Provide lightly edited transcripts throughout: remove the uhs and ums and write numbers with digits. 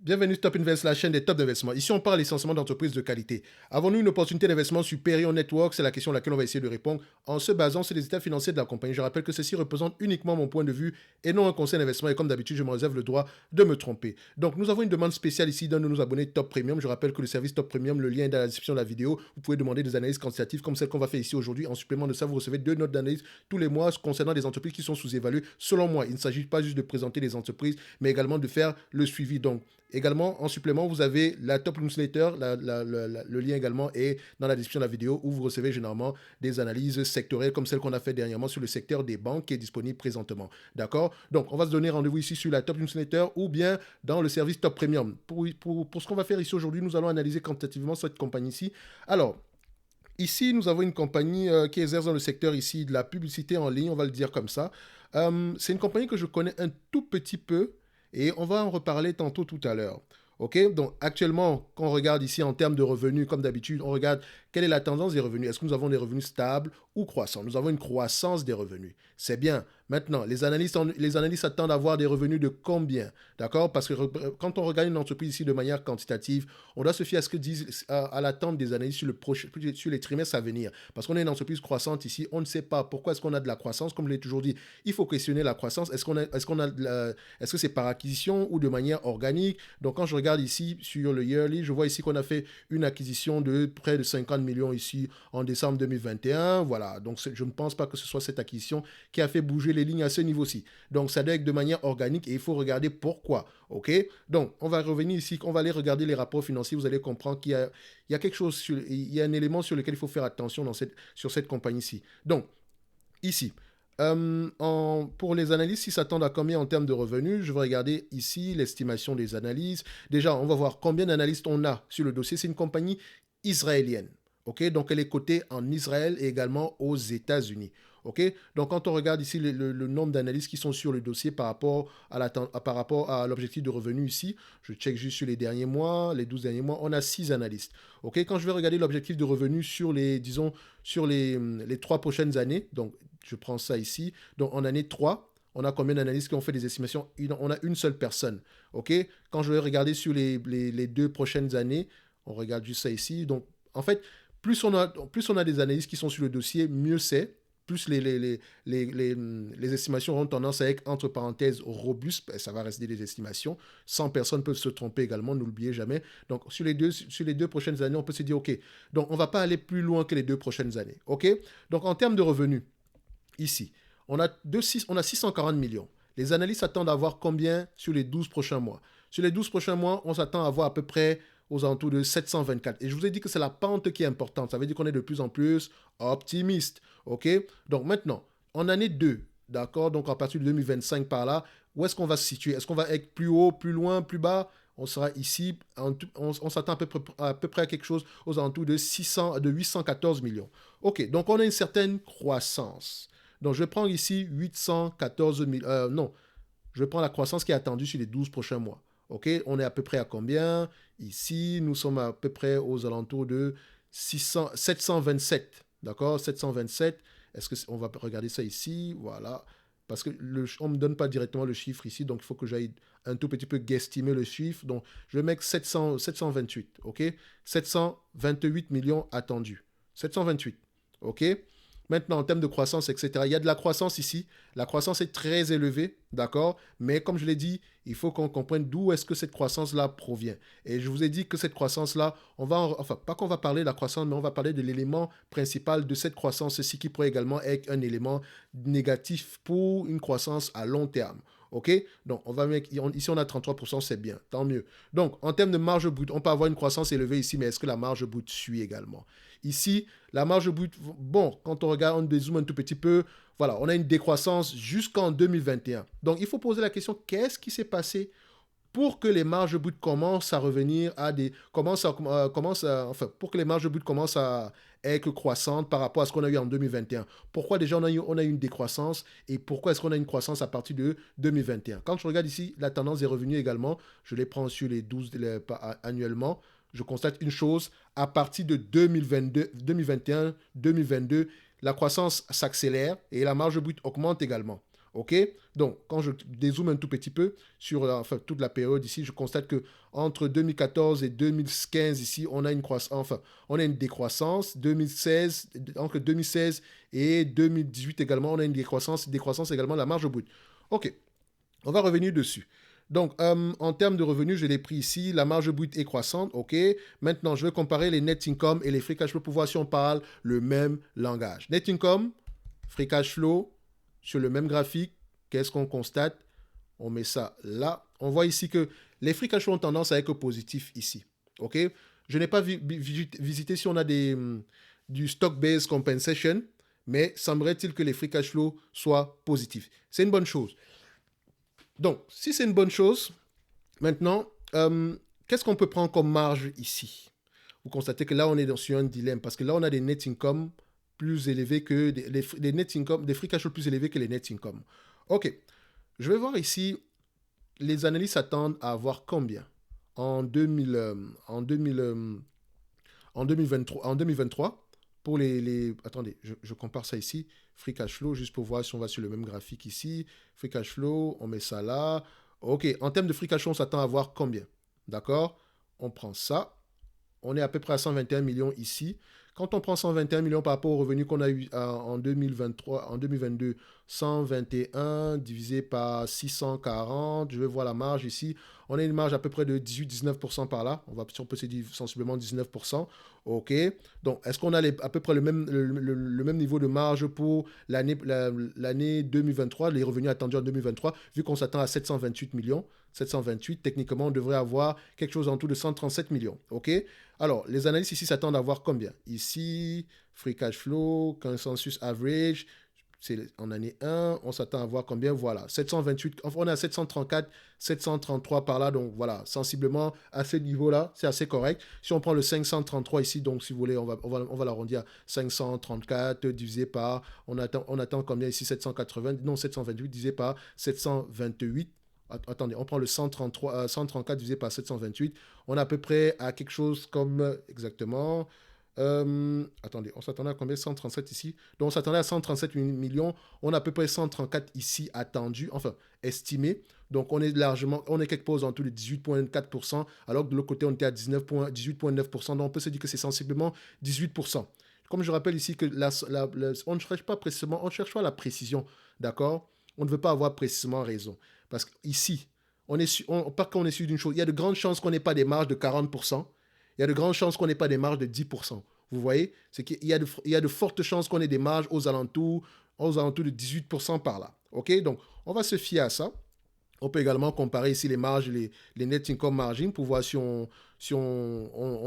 Bienvenue sur Top Invest, la chaîne des top d'investissement. Ici, on parle essentiellement d'entreprises de qualité. Avons-nous une opportunité d'investissement sur Perion Network? C'est la question à laquelle on va essayer de répondre en se basant sur les états financiers de la compagnie. Je rappelle que ceci représente uniquement mon point de vue et non un conseil d'investissement. Et comme d'habitude, je me réserve le droit de me tromper. Donc, nous avons une demande spéciale ici d'un de nos abonnés Top Premium. Je rappelle que le service Top Premium, le lien est dans la description de la vidéo. Vous pouvez demander des analyses quantitatives comme celle qu'on va faire ici aujourd'hui. En supplément de ça, vous recevez 2 notes d'analyse tous les mois concernant des entreprises qui sont sous-évaluées. Selon moi, il ne s'agit pas juste de présenter les entreprises, mais également de faire le suivi. Donc, également, en supplément, vous avez la Top Newsletter, le lien également est dans la description de la vidéo où vous recevez généralement des analyses sectorielles comme celle qu'on a fait dernièrement sur le secteur des banques qui est disponible présentement. D'accord? Donc, on va se donner rendez-vous ici sur la Top Newsletter ou bien dans le service Top Premium. Pour ce qu'on va faire ici aujourd'hui, nous allons analyser quantitativement cette compagnie-ci. Alors, ici, nous avons une compagnie qui exerce dans le secteur ici de la publicité en ligne, on va le dire comme ça. C'est une compagnie que je connais un tout petit peu et on va en reparler tantôt tout à l'heure. Ok, donc actuellement, quand on regarde ici en termes de revenus, comme d'habitude, on regarde quelle est la tendance des revenus. Est-ce que nous avons des revenus stables ou croissants? Nous avons une croissance des revenus. C'est bien. Maintenant, les analystes attendent à avoir des revenus de combien? D'accord? Parce que quand on regarde une entreprise ici de manière quantitative, on doit se fier à ce que disent à l'attente des analystes sur les trimestres à venir. Parce qu'on est une entreprise croissante ici, on ne sait pas pourquoi est-ce qu'on a de la croissance. Comme je l'ai toujours dit, il faut questionner la croissance. Est-ce que c'est par acquisition ou de manière organique? Donc, quand je regarde ici sur le yearly, je vois ici qu'on a fait une acquisition de près de 50 millions ici en décembre 2021. Voilà. Donc, je ne pense pas que ce soit cette acquisition qui a fait bouger les lignes à ce niveau-ci. Donc, ça doit être de manière organique et il faut regarder pourquoi. OK? Donc, on va revenir ici, on va aller regarder les rapports financiers. Vous allez comprendre qu'il y a quelque chose, il y a un élément sur lequel il faut faire attention sur cette compagnie-ci. Donc, ici, pour les analyses, s'ils s'attendent à combien en termes de revenus, je vais regarder ici l'estimation des analyses. Déjà, on va voir combien d'analystes on a sur le dossier. C'est une compagnie israélienne. Ok, donc elle est cotée en Israël et également aux États-Unis. Ok, donc quand on regarde ici le nombre d'analystes qui sont sur le dossier par rapport à l'objectif de revenu ici, je check juste sur les derniers mois, les 12 derniers mois, on a 6 analystes. Ok, quand je vais regarder l'objectif de revenu sur disons, sur les 3 prochaines années, donc je prends ça ici, donc en année 3, on a combien d'analystes qui ont fait des estimations? On a une seule personne. Ok, quand je vais regarder sur les 2 prochaines années, on regarde juste ça ici. Donc, en fait, plus on a des analystes qui sont sur le dossier, mieux c'est. Plus les estimations auront tendance à être, entre parenthèses, robustes. Ça va rester des estimations. 100 personnes peuvent se tromper également, n'oubliez jamais. Donc, sur les 2 prochaines années, on peut se dire, OK, donc on ne va pas aller plus loin que les 2 prochaines années. OK? Donc, en termes de revenus, ici, on a 640 millions. Les analystes s'attendent à avoir combien sur les 12 prochains mois? Sur les 12 prochains mois, on s'attend à avoir à peu près aux alentours de 724. Et je vous ai dit que c'est la pente qui est importante. Ça veut dire qu'on est de plus en plus optimiste. OK? Donc maintenant, en année 2, d'accord? Donc à partir de 2025 par là, où est-ce qu'on va se situer? Est-ce qu'on va être plus haut, plus loin, plus bas? On sera ici, on s'attend à peu près à quelque chose aux alentours de 814 millions. OK, donc on a une certaine croissance. Donc je prends ici 814 000. Non, je prends la croissance qui est attendue sur les 12 prochains mois. OK, on est à peu près à combien? Ici, nous sommes à peu près aux alentours de 727. D'accord? 727. Est-ce qu'on va regarder ça ici? Voilà. Parce que on ne me donne pas directement le chiffre ici, donc il faut que j'aille un tout petit peu guesstimer le chiffre. Donc, je vais mettre 728. OK? 728 millions attendus. 728. OK? Maintenant, en termes de croissance, etc., il y a de la croissance ici. La croissance est très élevée, d'accord? Mais comme je l'ai dit, il faut qu'on comprenne d'où est-ce que cette croissance-là provient. Et je vous ai dit que cette croissance-là, enfin, pas qu'on va parler de la croissance, mais on va parler de l'élément principal de cette croissance-ci qui pourrait également être un élément négatif pour une croissance à long terme. OK? Donc, ici, on a 33%, c'est bien, tant mieux. Donc, en termes de marge brute, on peut avoir une croissance élevée ici, mais est-ce que la marge brute suit également? Ici, la marge brute, bon, quand on regarde, on dézoome un tout petit peu, voilà, on a une décroissance jusqu'en 2021. Donc, il faut poser la question, qu'est-ce qui s'est passé pour que les marges brutes commencent à revenir à pour que les marges brutes commencent à être croissantes par rapport à ce qu'on a eu en 2021. Pourquoi déjà on a eu une décroissance et pourquoi est-ce qu'on a une croissance à partir de 2021? Quand je regarde ici la tendance des revenus également, je les prends sur les 12 annuellement, je constate une chose, à partir de 2021, 2022, la croissance s'accélère et la marge brute augmente également. OK? Donc, quand je dézoome un tout petit peu sur enfin, toute la période ici, je constate que entre 2014 et 2015 ici, on a une croissance, enfin, on a une décroissance. 2016, entre 2016 et 2018 également, on a une décroissance également de la marge brute. OK, on va revenir dessus. Donc, en termes de revenus, je l'ai pris ici. La marge brute est croissante. OK. Maintenant, je vais comparer les net income et les free cash flow pour voir si on parle le même langage. Net income, free cash flow, sur le même graphique, qu'est-ce qu'on constate? On met ça là. On voit ici que les free cash flow ont tendance à être positifs ici. OK? Je n'ai pas visité si on a du stock-based compensation, mais semblerait-il que les free cash flow soient positifs. C'est une bonne chose. Donc, si c'est une bonne chose, maintenant, qu'est-ce qu'on peut prendre comme marge ici? Vous constatez que là, on est sur un dilemme parce que là, on a des net income plus élevés que des net income, des free cash flow plus élevés que les net income. OK. Je vais voir ici, les analystes s'attendent à avoir combien en 2023 pour attendez, je compare ça ici. Free cash flow, juste pour voir si on va sur le même graphique ici. Free cash flow, on met ça là. OK, en termes de free cash flow, on s'attend à avoir combien? D'accord? On prend ça. On est à peu près à 121 millions ici. Quand on prend 121 millions par rapport aux revenus qu'on a eu en 2023, en 2022, 121 divisé par 640, je vais voir la marge ici. On a une marge à peu près de 18-19% par là. On peut se dire sensiblement 19%. OK. Donc, est-ce qu'on a à peu près le même niveau de marge pour l'année 2023, les revenus attendus en 2023, vu qu'on s'attend à 728 millions? 728, techniquement, on devrait avoir quelque chose en tout de 137 millions. OK? Alors, les analystes ici s'attendent à voir combien? Ici, free cash flow, consensus average, c'est en année 1, on s'attend à voir combien? Voilà, 728, on est à 734, 733 par là, donc voilà, sensiblement à ce niveau-là, c'est assez correct. Si on prend le 533 ici, donc si vous voulez, on va l'arrondir à 534 divisé par, on attend combien ici? 780, non, 728 divisé par 728. Attendez, on prend le 134 divisé par 728. On est à peu près à quelque chose comme exactement. Attendez, on s'attendait à combien? 137 ici. Donc on s'attendait à 137 millions. On a à peu près 134 ici attendus, enfin estimé. Donc on est quelque part en tout de 18,4%, alors que de l'autre côté on était à 18,9%. Donc on peut se dire que c'est sensiblement 18%. Comme je rappelle ici que on ne cherche pas précisément, on cherche pas la précision, d'accord? On ne veut pas avoir précisément raison. Parce qu'ici, on est sûr d'une chose, il y a de grandes chances qu'on n'ait pas des marges de 40%, il y a de grandes chances qu'on n'ait pas des marges de 10%. Vous voyez? C'est qu'il y a de fortes chances qu'on ait des marges aux alentours de 18% par là. OK? Donc, on va se fier à ça. On peut également comparer ici les marges, les net income margin pour voir si on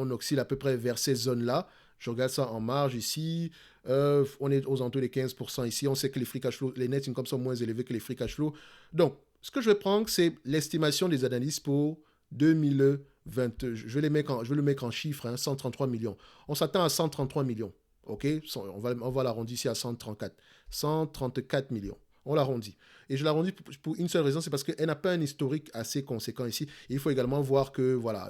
oscille à peu près vers ces zones-là. Je regarde ça en marge ici. On est aux alentours des 15% ici. On sait que les free cash flow, les net income sont moins élevés que les free cash flow. Donc, ce que je vais prendre, c'est l'estimation des analystes pour 2020. Je vais le mettre en chiffres, hein, 133 millions. On s'attend à 133 millions. OK? On va l'arrondir ici à 134. 134 millions. On l'arrondit. Et je l'arrondis pour une seule raison, c'est parce qu'elle n'a pas un historique assez conséquent ici. Et il faut également voir que, voilà,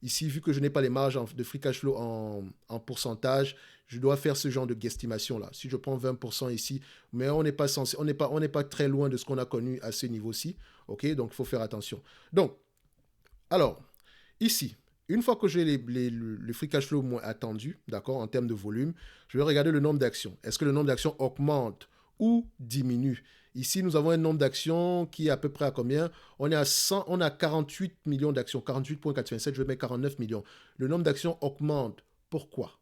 ici, vu que je n'ai pas les marges de free cash flow en pourcentage, je dois faire ce genre de guesstimation-là. Si je prends 20% ici, mais on n'est pas très loin de ce qu'on a connu à ce niveau-ci. OK? Donc, il faut faire attention. Donc, alors, ici, une fois que j'ai le free cash flow moins attendu, d'accord, en termes de volume, je vais regarder le nombre d'actions. Est-ce que le nombre d'actions augmente ou diminue? Ici, nous avons un nombre d'actions qui est à peu près à combien? On a 48 millions d'actions, 48,87, je vais mettre 49 millions. Le nombre d'actions augmente. Pourquoi?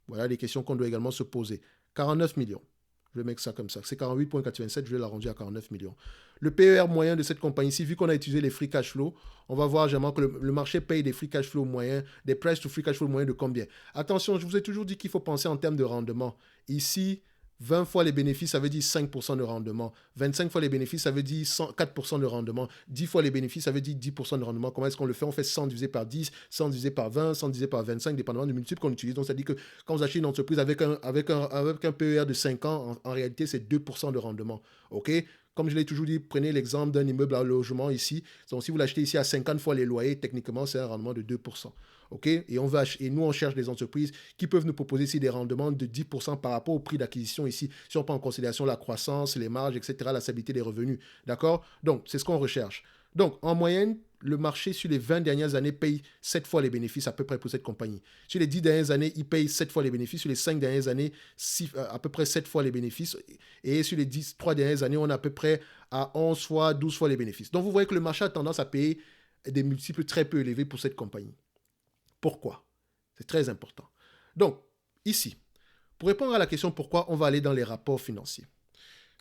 Voilà les questions qu'on doit également se poser. 49 millions. Je vais mettre ça comme ça. C'est 48,87, je vais l'arrondir à 49 millions. Le PER moyen de cette compagnie-ci, vu qu'on a utilisé les free cash flow, on va voir généralement que le marché paye des free cash flow moyens, des price to free cash flow moyens de combien? Attention, je vous ai toujours dit qu'il faut penser en termes de rendement. Ici, 20 fois les bénéfices, ça veut dire 5% de rendement. 25 fois les bénéfices, ça veut dire 4% de rendement. 10 fois les bénéfices, ça veut dire 10% de rendement. Comment est-ce qu'on le fait? On fait 100 divisé par 10, 100 divisé par 20, 100 divisé par 25, dépendamment du multiple qu'on utilise. Donc, ça dit que quand vous achetez une entreprise avec un PER de 5 ans, en réalité, c'est 2% de rendement. OK? comme je l'ai toujours dit, prenez l'exemple d'un immeuble à logement ici. Donc, si vous l'achetez ici à 50 fois les loyers, techniquement, c'est un rendement de 2%. OK? Et nous, on cherche des entreprises qui peuvent nous proposer ici des rendements de 10% par rapport au prix d'acquisition ici, si on prend en considération la croissance, les marges, etc., la stabilité des revenus. D'accord? Donc, c'est ce qu'on recherche. Donc, en moyenne, le marché sur les 20 dernières années paye 7 fois les bénéfices à peu près pour cette compagnie. Sur les 10 dernières années, il paye 7 fois les bénéfices. Sur les 5 dernières années, à peu près 7 fois les bénéfices. Et sur les 3 dernières années, on est à peu près à 11 fois, 12 fois les bénéfices. Donc, vous voyez que le marché a tendance à payer des multiples très peu élevés pour cette compagnie. Pourquoi? C'est très important. Donc, ici, pour répondre à la question pourquoi, on va aller dans les rapports financiers.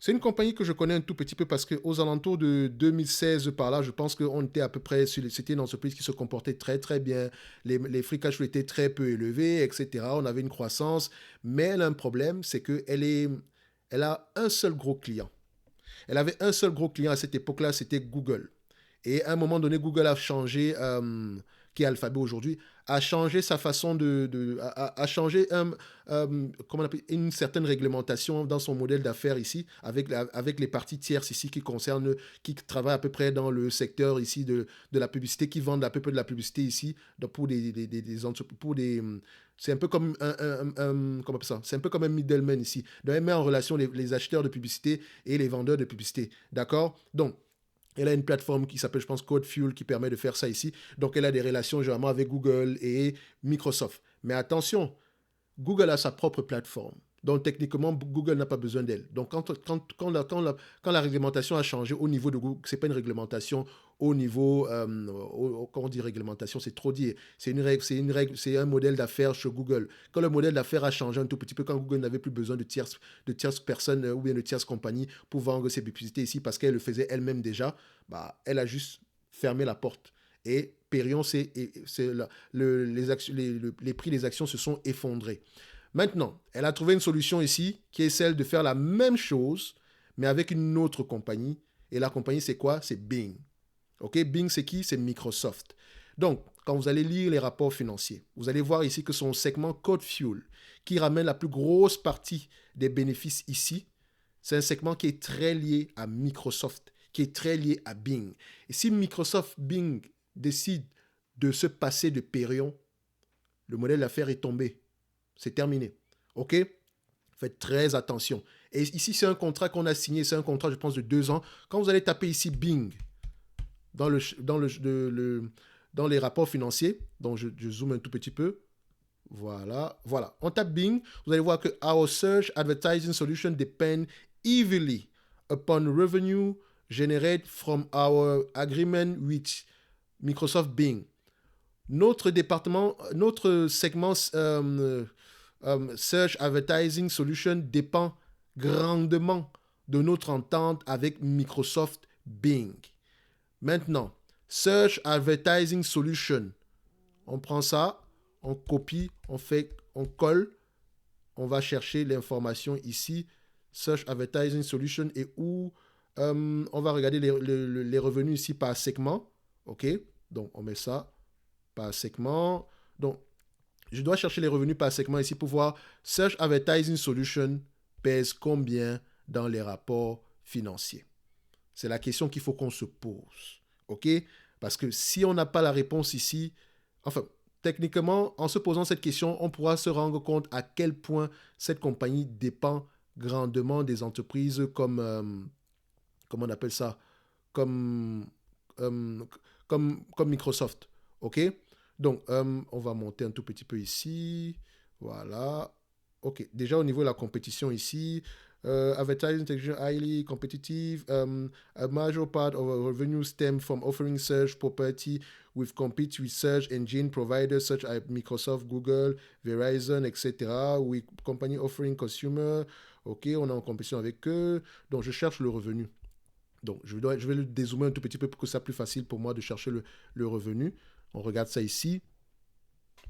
C'est une compagnie que je connais un tout petit peu parce qu'aux alentours de 2016 par là, je pense qu'on était à peu près, c'était une entreprise qui se comportait très très bien, les free cash flow étaient très peu élevés, etc. On avait une croissance, mais elle a un problème, c'est elle a un seul gros client. Elle avait un seul gros client à cette époque-là, c'était Google. Et à un moment donné, Google a changé, qui est Alphabet aujourd'hui, a changé sa façon a changé comment on appelle, une certaine réglementation dans son modèle d'affaires ici, avec les parties tierces ici qui travaillent à peu près dans le secteur ici de la publicité, qui vendent à peu près de la publicité ici, pour des entreprises, c'est un peu comme comment ça? C'est un peu comme un middleman ici. Donc, elle met en relation les acheteurs de publicité et les vendeurs de publicité. D'accord? Donc, elle a une plateforme qui s'appelle, je pense, CodeFuel qui permet de faire ça ici. Donc, elle a des relations généralement avec Google et Microsoft. Mais attention, Google a sa propre plateforme. Donc, techniquement, Google n'a pas besoin d'elle. Donc, quand la réglementation a changé au niveau de Google, ce n'est pas une réglementation au niveau, quand on dit réglementation, c'est trop dire. C'est c'est un modèle d'affaires chez Google. Quand le modèle d'affaires a changé un tout petit peu, quand Google n'avait plus besoin de tierces personnes ou bien de tierces compagnies pour vendre ses publicités ici parce qu'elle le faisait elle-même déjà, bah, elle a juste fermé la porte. Et Perion, les prix des actions se sont effondrés. Maintenant, elle a trouvé une solution ici qui est celle de faire la même chose, mais avec une autre compagnie. Et la compagnie, c'est quoi? C'est Bing. OK, Bing, c'est qui? C'est Microsoft. Donc, quand vous allez lire les rapports financiers, vous allez voir ici que son segment CodeFuel, qui ramène la plus grosse partie des bénéfices ici, c'est un segment qui est très lié à Microsoft, qui est très lié à Bing. Et si Microsoft Bing décide de se passer de Perion, le modèle d'affaires est tombé. C'est terminé. OK? Faites très attention. Et ici, c'est un contrat qu'on a signé. C'est un contrat, je pense, de 2 ans. Quand vous allez taper ici Bing dans les rapports financiers, donc je zoome un tout petit peu. Voilà. On tape Bing. Vous allez voir que our search advertising solution depend heavily upon revenue generated from our agreement with Microsoft Bing. Notre segment Search Advertising Solution dépend grandement de notre entente avec Microsoft Bing. Maintenant, Search Advertising Solution. On prend ça, on copie, on colle, on va chercher l'information ici. Search Advertising Solution et où on va regarder les revenus ici par segment. OK? Donc, on met ça par segment. Donc, je dois chercher les revenus par segment ici pour voir Search Advertising Solution pèse combien dans les rapports financiers. C'est la question qu'il faut qu'on se pose. OK? Parce que si on n'a pas la réponse ici, enfin, techniquement, en se posant cette question, on pourra se rendre compte à quel point cette compagnie dépend grandement des entreprises comme, comment on appelle ça? Comme Microsoft. OK? Donc, on va monter un tout petit peu ici. Voilà. OK. Déjà, au niveau de la compétition ici, advertising technology highly competitive. A major part of our revenue stems from offering search property with compete with search engine providers such as Microsoft, Google, Verizon, etc. With company offering consumer. OK, on est en compétition avec eux. Donc, je cherche le revenu. Donc, je vais le dézoomer un tout petit peu pour que ça soit plus facile pour moi de chercher le revenu. On regarde ça ici.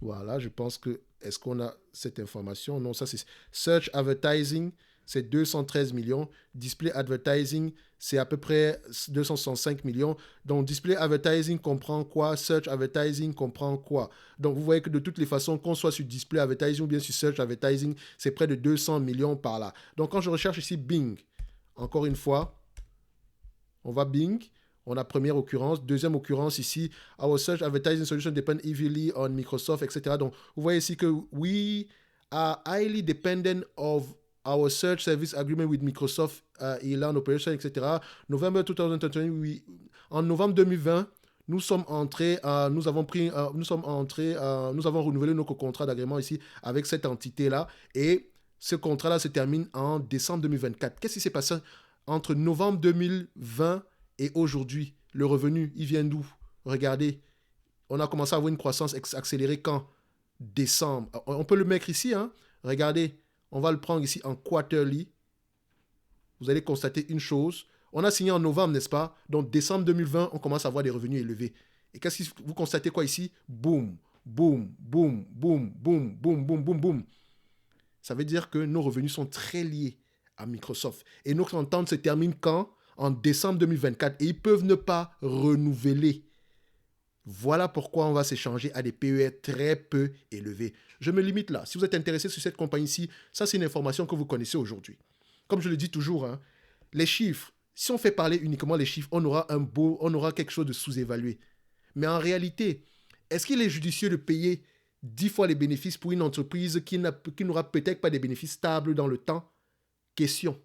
Voilà, je pense que... Est-ce qu'on a cette information? Non, ça c'est... Search Advertising, c'est 213 millions. Display Advertising, c'est à peu près 265 millions. Donc, Display Advertising comprend quoi? Search Advertising comprend quoi? Donc, vous voyez que de toutes les façons, qu'on soit sur Display Advertising ou bien sur Search Advertising, c'est près de 200 millions par là. Donc, quand je recherche ici Bing, encore une fois, On va Bing. On a première occurrence. Deuxième occurrence ici. Our search advertising solution depend heavily on Microsoft, etc. Donc, vous voyez ici que we are highly dependent of our search service agreement with Microsoft Elan Operation, etc. November 2020, en novembre 2020, nous sommes entrés, nous avons renouvelé notre contrat d'agrément ici avec cette entité-là. Et ce contrat-là se termine en décembre 2024. Qu'est-ce qui s'est passé entre novembre 2020 et aujourd'hui? Le revenu, il vient d'où? Regardez, on a commencé à avoir une croissance accélérée quand? Décembre. On peut le mettre ici, hein? Regardez, on va le prendre ici en quarterly. Vous allez constater une chose. On a signé en novembre, n'est-ce pas? Donc, décembre 2020, on commence à avoir des revenus élevés. Et qu'est-ce que vous constatez quoi ici? Boum, boum, boum, boum, boum, boum, boum, boum, boum. Ça veut dire que nos revenus sont très liés à Microsoft. Et notre entente se termine quand? En décembre 2024. Et ils peuvent ne pas renouveler. Voilà pourquoi on va s'échanger à des PER très peu élevés. Je me limite là. Si vous êtes intéressé sur cette compagnie-ci, ça c'est une information que vous connaissez aujourd'hui. Comme je le dis toujours, hein, les chiffres, si on fait parler uniquement les chiffres, on aura quelque chose de sous-évalué. Mais en réalité, est-ce qu'il est judicieux de payer 10 fois les bénéfices pour une entreprise qui n'aura peut-être pas des bénéfices stables dans le temps? Question.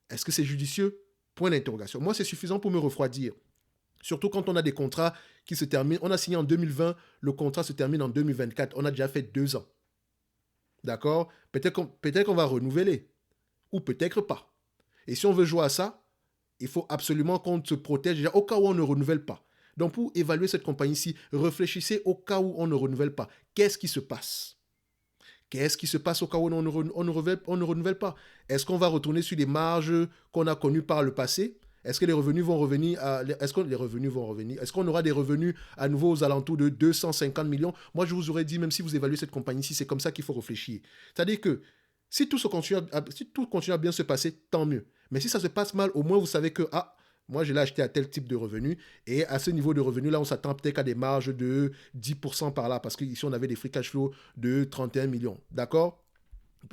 Est-ce que c'est judicieux? Point d'interrogation. Moi, c'est suffisant pour me refroidir. Surtout quand on a des contrats qui se terminent. On a signé en 2020, le contrat se termine en 2024. On a déjà fait 2 ans. D'accord? Peut-être qu'on va renouveler. Ou peut-être pas. Et si on veut jouer à ça, il faut absolument qu'on se protège déjà au cas où on ne renouvelle pas. Donc pour évaluer cette compagnie-ci, réfléchissez au cas où on ne renouvelle pas. Qu'est-ce qui se passe? Qu'est-ce qui se passe au cas où on ne renouvelle pas? Est-ce qu'on va retourner sur les marges qu'on a connues par le passé? Est-ce que les revenus vont revenir Est-ce qu'on aura des revenus à nouveau aux alentours de 250 millions? Moi, je vous aurais dit, même si vous évaluez cette compagnie-ci, c'est comme ça qu'il faut réfléchir. C'est-à-dire que si tout continue à bien se passer, tant mieux. Mais si ça se passe mal, au moins vous savez que, moi je l'ai acheté à tel type de revenu, et à ce niveau de revenu là, on s'attend peut-être à des marges de 10% par là, parce qu'ici on avait des free cash flow de 31 millions. D'accord?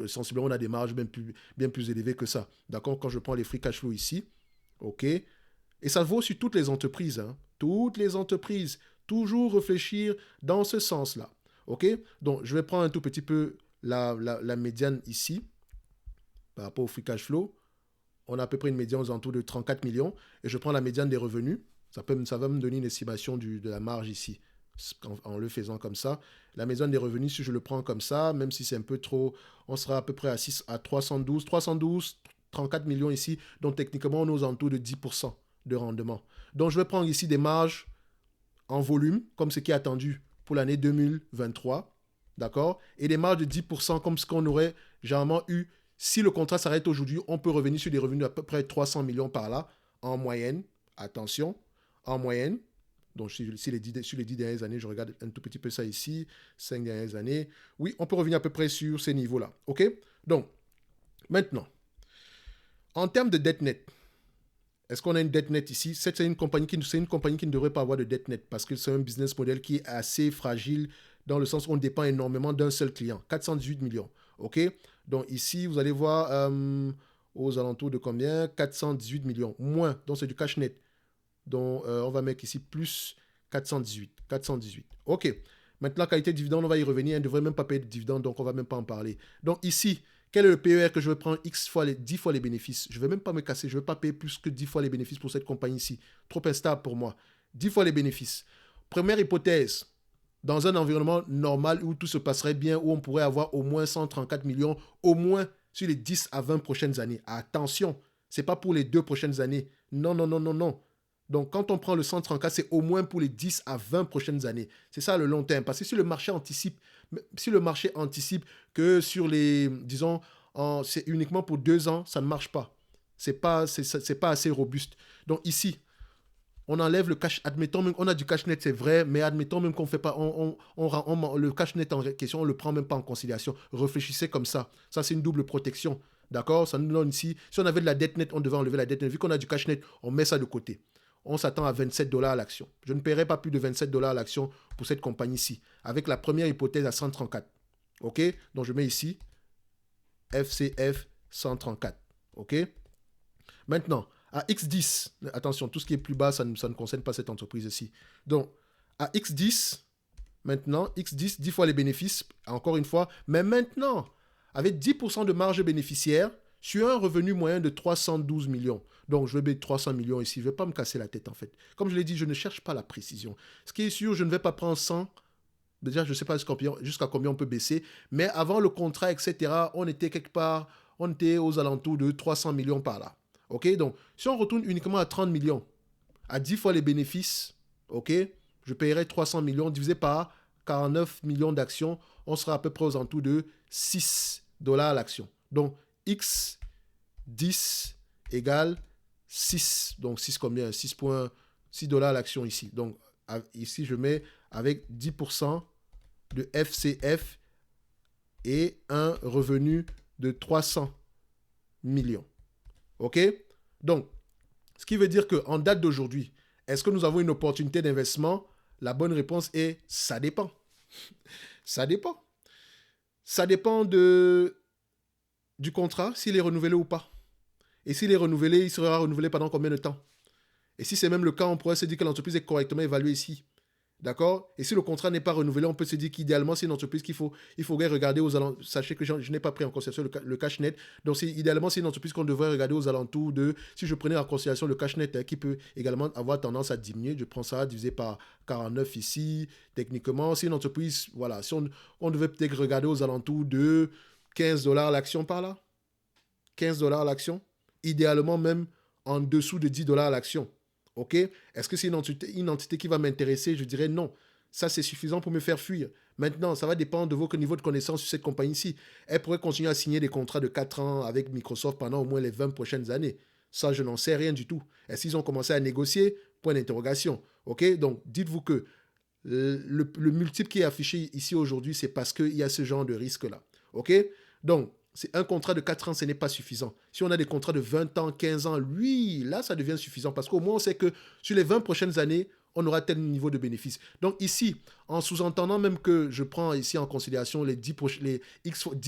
Sensiblement, on a des marges bien plus élevées que ça. D'accord? Quand je prends les free cash flow ici, ok? Et ça vaut sur toutes les entreprises, hein? Toutes les entreprises. Toujours réfléchir dans ce sens-là. Ok? Donc, je vais prendre un tout petit peu la médiane ici, par rapport au free cash flow. On a à peu près une médiane aux alentours de 34 millions. Et je prends la médiane des revenus. Ça va me donner une estimation de la marge ici, en le faisant comme ça. La médiane des revenus, si je le prends comme ça, même si c'est un peu trop, on sera à peu près à 312, 34 millions ici. Donc techniquement, on est aux alentours de 10% de rendement. Donc je vais prendre ici des marges en volume, comme ce qui est attendu pour l'année 2023. D'accord? Et des marges de 10% comme ce qu'on aurait généralement eu. Si le contrat s'arrête aujourd'hui, on peut revenir sur des revenus d'à peu près 300 millions par là, en moyenne. Attention, en moyenne. Donc, sur les 10 dernières années, je regarde un tout petit peu ça ici, 5 dernières années. Oui, on peut revenir à peu près sur ces niveaux-là. OK? Donc, maintenant, en termes de dette nette, est-ce qu'on a une dette nette ici? C'est une compagnie qui ne devrait pas avoir de dette nette parce que c'est un business model qui est assez fragile dans le sens où on dépend énormément d'un seul client. 418 millions. OK? Donc ici, vous allez voir aux alentours de combien? 418 millions. Moins. Donc c'est du cash net. Donc on va mettre ici plus 418. 418. OK. Maintenant, qualité de dividende, on va y revenir. On ne devrait même pas payer de dividende, donc on ne va même pas en parler. Donc ici, quel est le PER que je vais prendre 10 fois les bénéfices? Je ne vais même pas me casser. Je ne vais pas payer plus que 10 fois les bénéfices pour cette compagnie-ci. Trop instable pour moi. 10 fois les bénéfices. Première hypothèse. Dans un environnement normal où tout se passerait bien, où on pourrait avoir au moins 134 millions, au moins sur les 10 à 20 prochaines années. Attention, ce n'est pas pour les 2 prochaines années. Non, non, non, non, non. Donc, quand on prend le 134, c'est au moins pour les 10 à 20 prochaines années. C'est ça le long terme. Parce que si le marché anticipe que sur les, disons, c'est uniquement pour 2 ans, ça ne marche pas. C'est pas assez robuste. Donc ici, on enlève le cash. Admettons même qu'on a du cash net, c'est vrai, mais admettons même qu'on fait pas, le cash net en question, on le prend même pas en considération. Réfléchissez comme ça. Ça, c'est une double protection. D'accord? Ça nous donne ici. Si on avait de la dette nette, on devait enlever la dette nette. Vu qu'on a du cash net, on met ça de côté. On s'attend à 27 $ à l'action. Je ne paierai pas plus de 27 $ à l'action pour cette compagnie-ci. Avec la première hypothèse à 134. OK? Donc, je mets ici FCF 134. OK? Maintenant, à X10, attention, tout ce qui est plus bas, ça ne concerne pas cette entreprise-ci. Donc, à X10, maintenant, X10, 10 fois les bénéfices, encore une fois, mais maintenant, avec 10% de marge bénéficiaire sur un revenu moyen de 312 millions. Donc, je vais mettre 300 millions ici. Je ne vais pas me casser la tête, en fait. Comme je l'ai dit, je ne cherche pas la précision. Ce qui est sûr, je ne vais pas prendre 100. Déjà, je ne sais pas jusqu'à combien on peut baisser. Mais avant le contrat, etc., on était quelque part, on était aux alentours de 300 millions par là. OK? Donc, si on retourne uniquement à 30 millions, à 10 fois les bénéfices, OK? Je paierai 300 millions divisé par 49 millions d'actions. On sera à peu près aux alentours de 6 dollars l'action. Donc, X10 égale 6. Donc, 6 combien? 6,6 dollars l'action ici. Donc, ici, je mets avec 10% de FCF et un revenu de 300 millions. OK? Donc, ce qui veut dire qu'en date d'aujourd'hui, est-ce que nous avons une opportunité d'investissement? La bonne réponse est ça dépend. Ça dépend. Ça dépend du contrat, s'il est renouvelé ou pas. Et s'il est renouvelé, il sera renouvelé pendant combien de temps? Et si c'est même le cas, on pourrait se dire que l'entreprise est correctement évaluée ici. D'accord? Et si le contrat n'est pas renouvelé, on peut se dire qu'idéalement, c'est une entreprise il faudrait regarder aux alentours. Sachez que je n'ai pas pris en considération le cash net. Donc, idéalement, c'est une entreprise qu'on devrait regarder aux alentours de. Si je prenais en considération le cash net, qui peut également avoir tendance à diminuer, je prends ça divisé par 49 ici. Techniquement, c'est une entreprise. Voilà. Si on devait peut-être regarder aux alentours de 15 dollars l'action par là. 15 dollars l'action. Idéalement, même en dessous de 10 dollars l'action. OK? Est-ce que c'est une entité qui va m'intéresser? Je dirais non. Ça, c'est suffisant pour me faire fuir. Maintenant, ça va dépendre de votre niveau de connaissance sur cette compagnie-ci. Elle pourrait continuer à signer des contrats de 4 ans avec Microsoft pendant au moins les 20 prochaines années. Ça, je n'en sais rien du tout. Est-ce qu'ils ont commencé à négocier? Point d'interrogation. OK? Donc, dites-vous que le multiple qui est affiché ici aujourd'hui, c'est parce qu'il y a ce genre de risque-là. OK? Donc, c'est un contrat de 4 ans, ce n'est pas suffisant. Si on a des contrats de 20 ans, 15 ans, lui, là, ça devient suffisant parce qu'au moins, on sait que sur les 20 prochaines années, on aura tel niveau de bénéfice. Donc ici, en sous-entendant même que je prends ici en considération les 10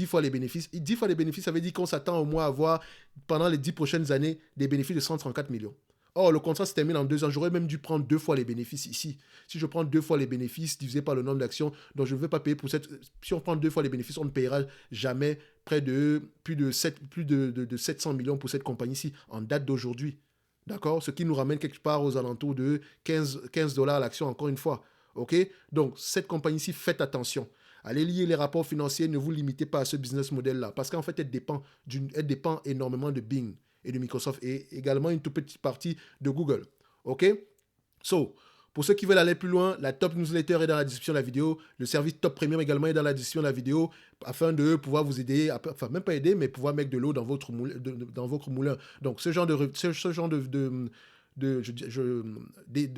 fois les bénéfices, 10 fois les bénéfices, ça veut dire qu'on s'attend au moins à avoir, pendant les 10 prochaines années, des bénéfices de 134 millions. Or, le contrat se termine en 2 ans. J'aurais même dû prendre 2 fois les bénéfices ici. Si je prends 2 fois les bénéfices divisé par le nombre d'actions, donc je ne vais pas payer pour cette. Si on prend 2 fois les bénéfices, on ne payera jamais plus de 700 millions pour cette compagnie-ci en date d'aujourd'hui. D'accord? Ce qui nous ramène quelque part aux alentours de 15 dollars l'action, encore une fois. OK? Donc, cette compagnie-ci, faites attention. Allez lire les rapports financiers, ne vous limitez pas à ce business model-là. Parce qu'en fait, elle dépend énormément de Bing et de Microsoft et également une toute petite partie de Google. OK? So, pour ceux qui veulent aller plus loin, la top newsletter est dans la description de la vidéo. Le service top premium également est dans la description de la vidéo afin de pouvoir vous aider, enfin même pas aider, mais pouvoir mettre de l'eau dans votre moulin. Donc ce genre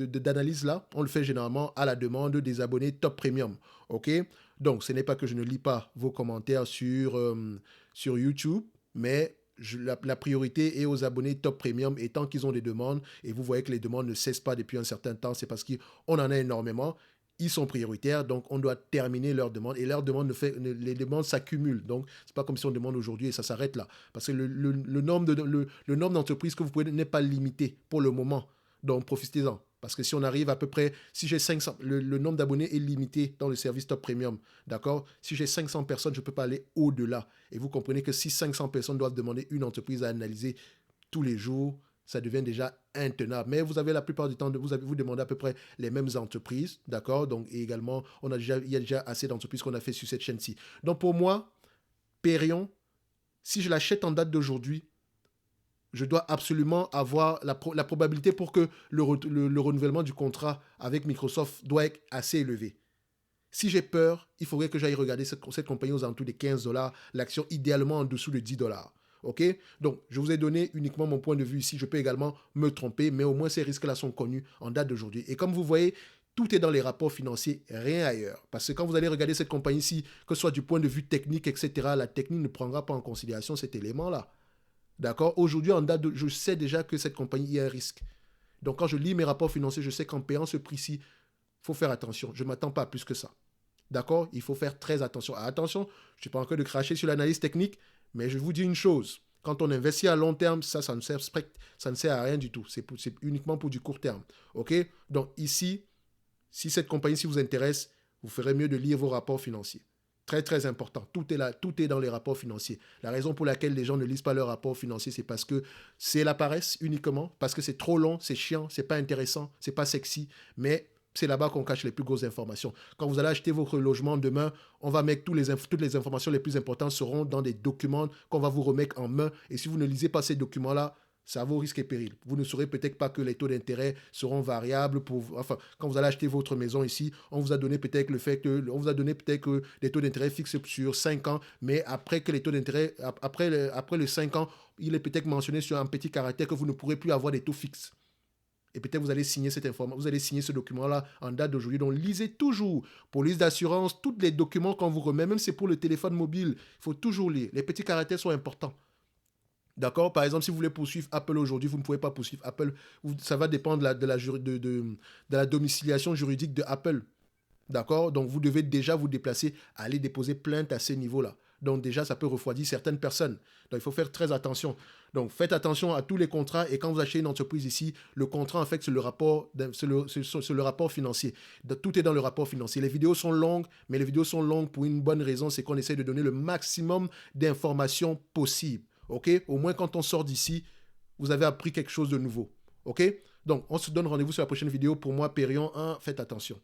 d'analyse là, on le fait généralement à la demande des abonnés top premium. OK? Donc ce n'est pas que je ne lis pas vos commentaires sur YouTube, mais la priorité est aux abonnés top premium et tant qu'ils ont des demandes et vous voyez que les demandes ne cessent pas depuis un certain temps, c'est parce qu'on en a énormément. Ils sont prioritaires, donc on doit terminer leurs demandes et leurs demandes les demandes s'accumulent. Donc c'est pas comme si on demande aujourd'hui et ça s'arrête là, parce que le nombre d'entreprises que vous pouvez n'est pas limité pour le moment. Donc profitez-en. Parce que si on arrive à peu près, si j'ai 500, le nombre d'abonnés est limité dans le service Top Premium, d'accord? Si j'ai 500 personnes, je ne peux pas aller au-delà. Et vous comprenez que si 500 personnes doivent demander une entreprise à analyser tous les jours, ça devient déjà intenable. Mais vous avez la plupart du temps, vous demandez à peu près les mêmes entreprises, d'accord? Donc, et également, il y a déjà assez d'entreprises qu'on a fait sur cette chaîne-ci. Donc, pour moi, Perion, si je l'achète en date d'aujourd'hui, je dois absolument avoir la probabilité pour que le renouvellement du contrat avec Microsoft doit être assez élevé. Si j'ai peur, il faudrait que j'aille regarder cette compagnie aux alentours de 15 dollars, l'action idéalement en dessous de 10 dollars. OK? Donc, je vous ai donné uniquement mon point de vue ici. Je peux également me tromper, mais au moins ces risques-là sont connus en date d'aujourd'hui. Et comme vous voyez, tout est dans les rapports financiers, rien ailleurs. Parce que quand vous allez regarder cette compagnie-ci, que ce soit du point de vue technique, etc., la technique ne prendra pas en considération cet élément-là. D'accord? Aujourd'hui, en date, je sais déjà que cette compagnie y a un risque. Donc, quand je lis mes rapports financiers, je sais qu'en payant ce prix-ci, il faut faire attention. Je ne m'attends pas à plus que ça. D'accord? Il faut faire très attention. Attention, je ne suis pas encore de cracher sur l'analyse technique, mais je vous dis une chose. Quand on investit à long terme, ça ne sert à rien du tout. C'est uniquement pour du court terme. OK? Donc ici, si cette compagnie vous intéresse, vous ferez mieux de lire vos rapports financiers. Très, très important. Tout est là, tout est dans les rapports financiers. La raison pour laquelle les gens ne lisent pas leurs rapports financiers, c'est parce que c'est la paresse uniquement, parce que c'est trop long, c'est chiant, c'est pas intéressant, c'est pas sexy, mais c'est là-bas qu'on cache les plus grosses informations. Quand vous allez acheter votre logement demain, on va mettre toutes les informations les plus importantes seront dans des documents qu'on va vous remettre en main. Et si vous ne lisez pas ces documents-là, ça vaut risque et péril. Vous ne saurez peut-être pas que les taux d'intérêt seront variables enfin, quand vous allez acheter votre maison ici, on vous a donné peut-être que les taux d'intérêt fixes sur 5 ans, mais après que les taux d'intérêt, après les 5 ans, il est peut-être mentionné sur un petit caractère que vous ne pourrez plus avoir des taux fixes. Et peut-être vous allez signer cette information, vous allez signer ce document-là en date d'aujourd'hui. Donc lisez toujours, police d'assurance, tous les documents qu'on vous remet, même si c'est pour le téléphone mobile, il faut toujours lire. Les petits caractères sont importants. D'accord? Par exemple, si vous voulez poursuivre Apple aujourd'hui, vous ne pouvez pas poursuivre Apple. Ça va dépendre de la domiciliation juridique de Apple. D'accord? Donc, vous devez déjà vous déplacer, aller déposer plainte à ce niveau-là. Donc, déjà, ça peut refroidir certaines personnes. Donc, il faut faire très attention. Donc, faites attention à tous les contrats. Et quand vous achetez une entreprise ici, le contrat, en fait, c'est le rapport, c'est le rapport financier. Tout est dans le rapport financier. Les vidéos sont longues, mais les vidéos sont longues pour une bonne raison, c'est qu'on essaie de donner le maximum d'informations possibles. OK? Au moins, quand on sort d'ici, vous avez appris quelque chose de nouveau. OK? Donc, on se donne rendez-vous sur la prochaine vidéo. Pour moi, Périon 1, faites attention.